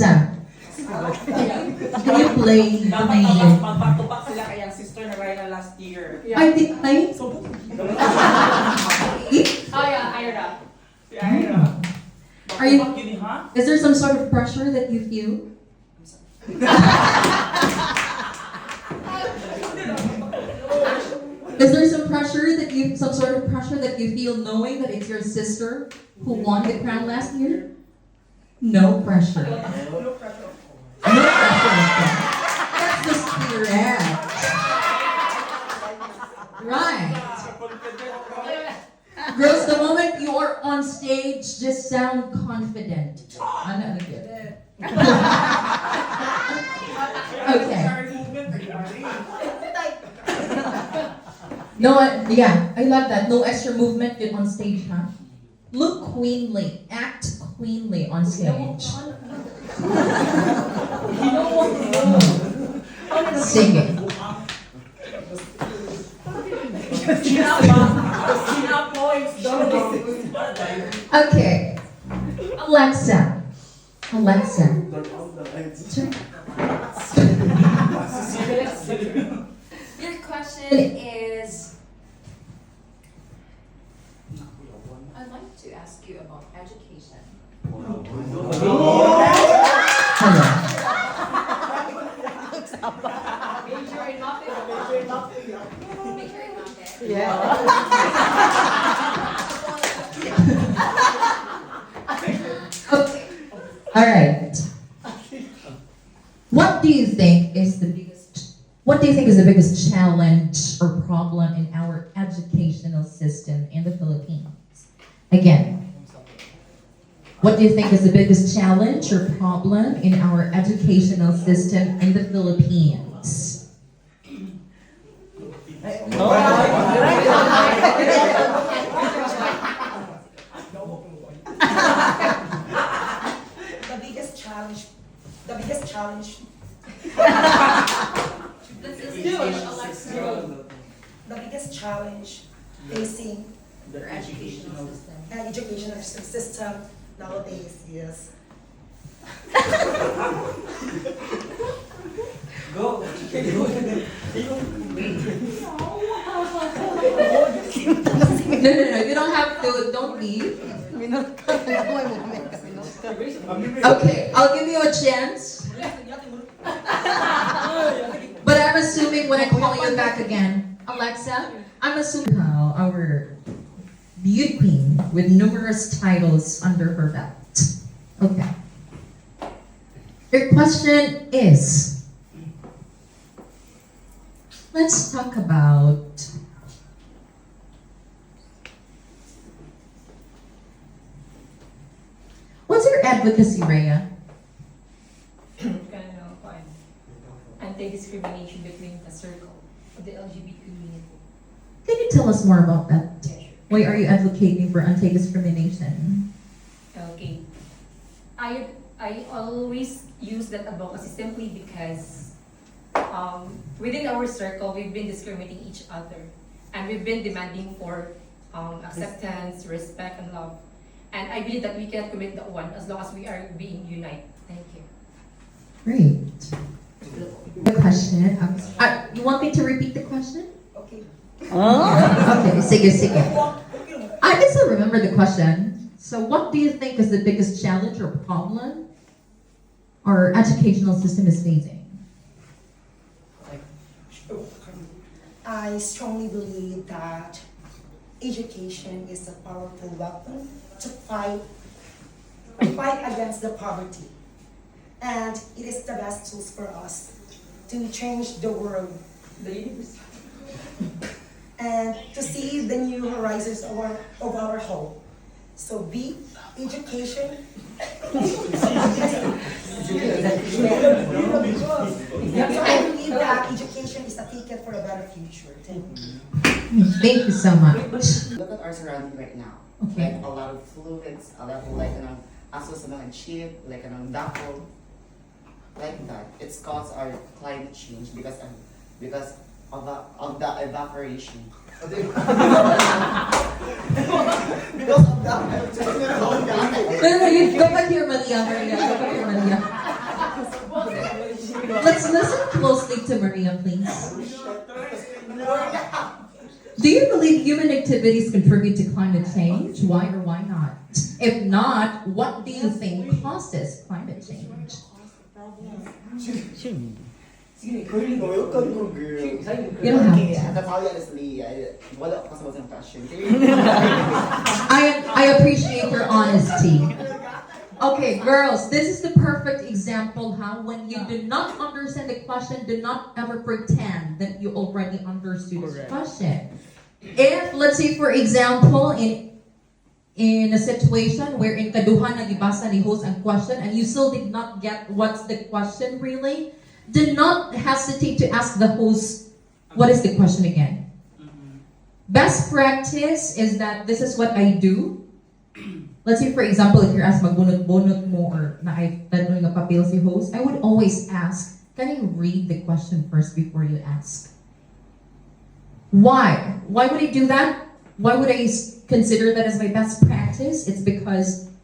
Alexa, can you play the music? Magback-to-back sila kay ang sister na Ryla last year. I think, Oh yeah, Ira. Si Ira. Are you- Back-to-back yun, ha? is there some sort of pressure that you feel? Is there some sort of pressure that you feel knowing that it's your sister who won the crown last year? No pressure. No pressure. That's the spirit. Right. Girls, the moment you are on stage, just sound confident. I'm not good. Okay. No, yeah, I love that. No extra movement good on stage, huh? Look queenly. Act queenly on stage. Singing. Okay. Alexa. Your question is, I'd like to ask you about education. Hello. Major in nothing. Major in nothing. Okay. All right. What do you think is the biggest challenge or problem in our educational system in the Philippines? Again, what do you think is the biggest challenge or problem in our educational system in the Philippines? The biggest challenge. The biggest challenge facing The educational an educational system nowadays is Go. No, you don't have to, don't leave. Okay, I'll give you a chance. But I'm assuming when I call you back again, Alexa, I'm assuming how our beauty queen with numerous titles under her belt. Okay. Your question is, let's talk about what's your advocacy, Rhea? Anti-discrimination between the circle of the LGBT community. Can you tell us more about that? Why are you advocating for anti-discrimination? Okay. I always use that advocacy simply because within our circle we've been discriminating each other and we've been demanding for acceptance, respect, and love. And I believe that we can commit that one as long as we are being united. Thank you. Great. The question. You want me to repeat the question? okay. Okay, sige. I can still remember the question. So what do you think is the biggest challenge or problem our educational system is facing? I strongly believe that education is a powerful weapon to fight against the poverty. And it is the best tools for us to change the world, the universe, and to see the new horizons of our home. So be education. So I believe that education is a ticket for a better future. Thank you. Thank you so much. Look at our surrounding right now. Okay. Like a lot of fluids, a lot of like aso sa mga chip, like dapple, like that. It's caused our climate change because of the evaporation. Because of that. No, you go back here, Maria. Go back here, Maria. speak to Maria, please? Do you believe human activities contribute to climate change? Why or why not? If not, what do you think causes climate change? Sige, girl, welcome ko, girl. You don't have Okay, to. to tell you honestly, wala ko kasi ng fashion. I appreciate your honesty. Okay, girls, this is the perfect example how when you do not understand the question, do not ever pretend that you already understood the question. If, let's say for example, in a situation wherein kaduhan nagibasa ni host ang question and you still did not get what's the question really, do not hesitate to ask the host, what is the question again? Best practice is that this is what I do. Let's say, for example, if you're asked magbunot-bunot mo or na ay tanong nga papel si host, I would always ask, can you read the question first before you ask? Why? Why would I do that? Why would I consider that as my best practice? It's because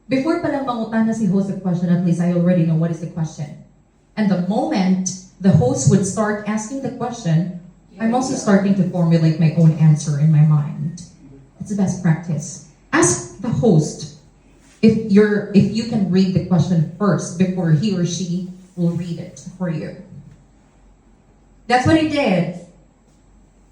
before pa lang mangutan na si host the question, at least I already know what is the question. And the moment the host would start asking the question, I'm also starting to formulate my own answer in my mind. It's the best practice. Ask the host if you can read the question first before he or she will read it for you. That's what I did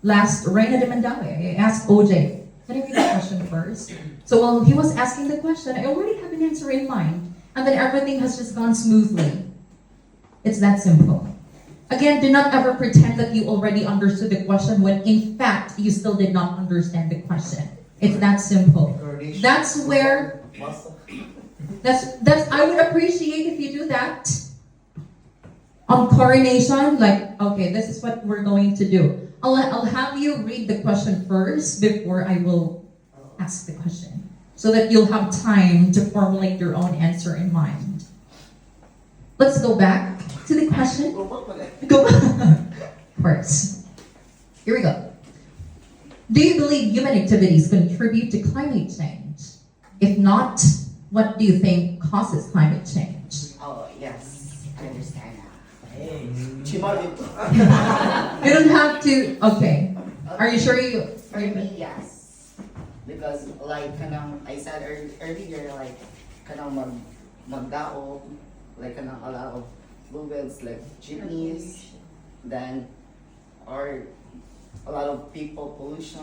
last Reina de Mandaue. I asked OJ, can I read the question first? So while he was asking the question, I already have an answer in mind. And then everything has just gone smoothly. It's that simple. Again, do not ever pretend that you already understood the question when in fact you still did not understand the question. It's that simple. That's where I would appreciate if you do that. On coronation, like, okay, this is what we're going to do. I'll have you read the question first before I will ask the question, so that you'll have time to formulate your own answer in mind. Let's go back to the question. Go first. Here we go. Do you believe human activities contribute to climate change? If not, what do you think causes climate change? Oh, yes. I understand now. Hey. You You don't have to. Okay. Are you sure you? For me, yes. Because like kanang I said earlier, like kanang magdao, like kanang a lot of movements like jeepneys, then or a lot of people pollution.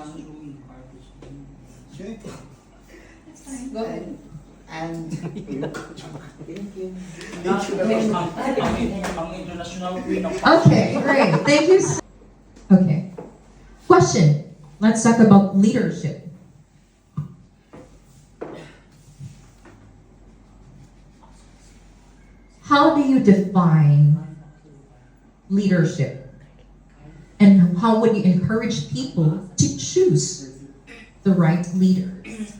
Go ahead. And Ang international queen of Okay, great. Thank you. Okay. Question. Let's talk about leadership. How do you define leadership? And how would you encourage people to choose the right leaders?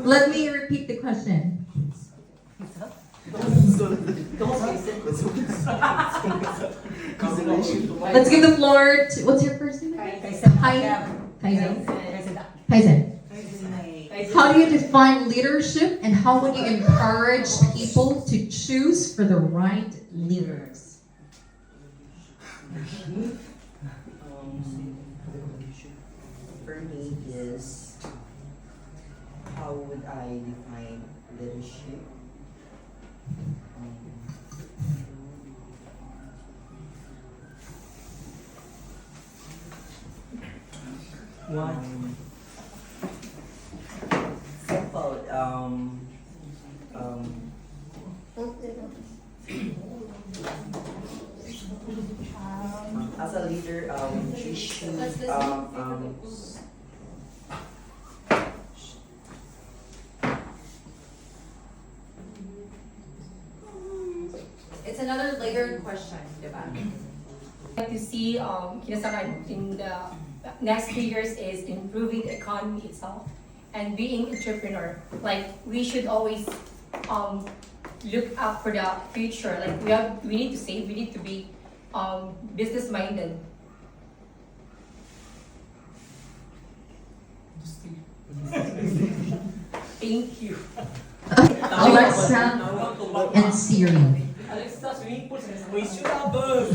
Let me repeat the question. Let's give the floor to, what's your first name? Kaizen. Kaizen. How do you define leadership and how would you encourage people to choose for the right leaders? For me is how would I define leadership? Simple. As a leader, you should It's another layered question, diba? Like to see Kinasang-An in the next 3 years is improving the economy itself and being entrepreneur. Like we should always look up for the future. Like we need to save. We need to be business minded. Thank you. Alexa and Siri. Alexa, swimming pool. We should have those.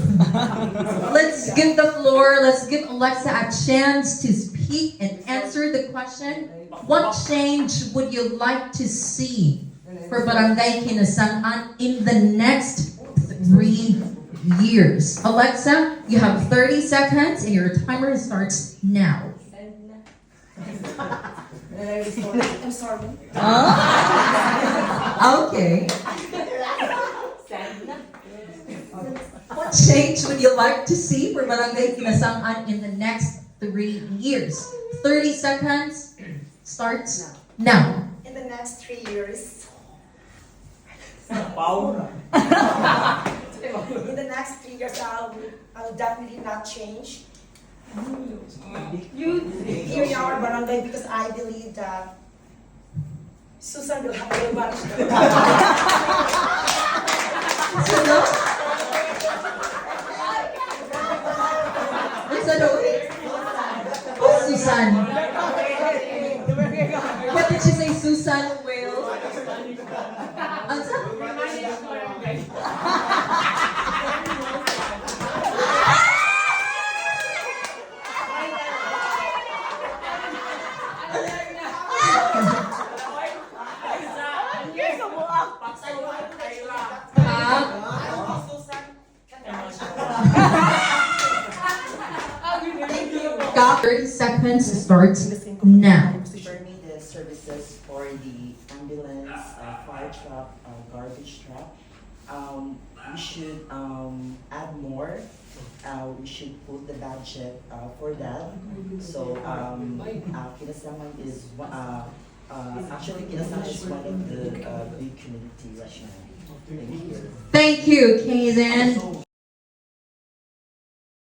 Let's give the floor, let's give Alexa a chance to speak and answer the question. What change would you like to see for Barangay Kinasang-An in the next 3 years? Alexa, you have 30 seconds and your timer starts now. I'm sorry. Okay. What change would you like to see for Barangay Kinasang-An in the next 3 years? 30 seconds starts now. In the next 3 years, Power. in the next 3 years, I'll definitely not change here in our barangay because I believe that Susan will have to manage the Sino? Sino? Oh, Susan. What did she say? Susan will? Ano sa? Got 30 seconds starts now. For me, the services for the ambulance, fire truck, garbage truck, we should add more. We should put the budget for that. So Kinasang-An is actually Kinasang-An is one of the big community right now. Thank you. Thank you, Kaizen.